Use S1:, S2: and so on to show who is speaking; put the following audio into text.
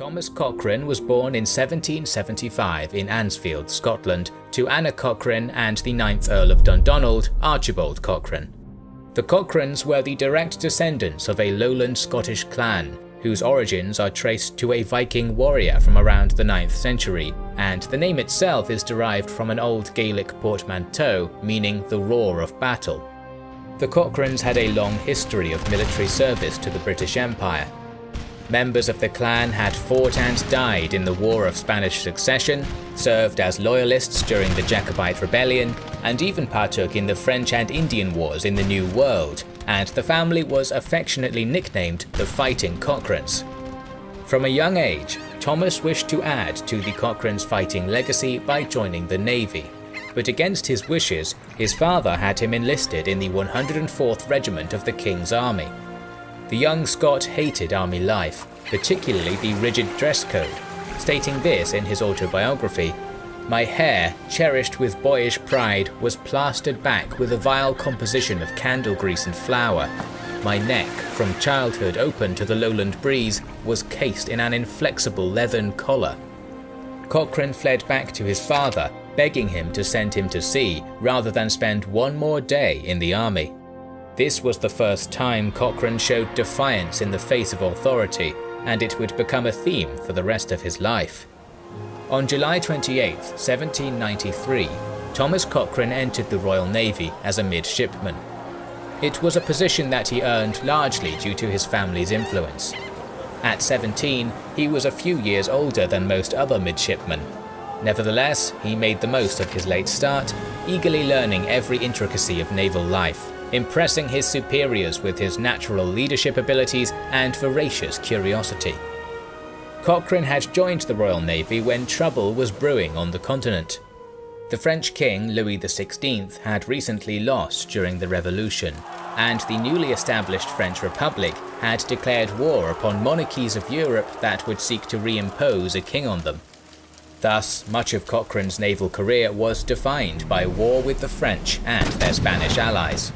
S1: Thomas Cochrane was born in 1775 in Ansfield, Scotland, to Anna Cochrane and the 9th Earl of Dundonald, Archibald Cochrane. The Cochranes were the direct descendants of a lowland Scottish clan, whose origins are traced to a Viking warrior from around the 9th century, and the name itself is derived from an old Gaelic portmanteau meaning the roar of battle. The Cochranes had a long history of military service to the British Empire. Members of the clan had fought and died in the War of Spanish Succession, served as loyalists during the Jacobite Rebellion, and even partook in the French and Indian Wars in the New World, and the family was affectionately nicknamed the Fighting Cochranes. From a young age, Thomas wished to add to the Cochranes' fighting legacy by joining the Navy, but against his wishes, his father had him enlisted in the 104th Regiment of the King's Army. The young Scot hated army life, particularly the rigid dress code, stating this in his autobiography: "My hair, cherished with boyish pride, was plastered back with a vile composition of candle grease and flour. My neck, from childhood open to the lowland breeze, was cased in an inflexible leathern collar." Cochrane fled back to his father, begging him to send him to sea rather than spend one more day in the army. This was the first time Cochrane showed defiance in the face of authority, and it would become a theme for the rest of his life. On July 28, 1793, Thomas Cochrane entered the Royal Navy as a midshipman. It was a position that he earned largely due to his family's influence. At 17, he was a few years older than most other midshipmen. Nevertheless, he made the most of his late start, eagerly learning every intricacy of naval life, impressing his superiors with his natural leadership abilities and voracious curiosity. Cochrane had joined the Royal Navy when trouble was brewing on the continent. The French King Louis XVI had recently lost during the Revolution, and the newly established French Republic had declared war upon monarchies of Europe that would seek to reimpose a king on them. Thus, much of Cochrane's naval career was defined by war with the French and their Spanish allies.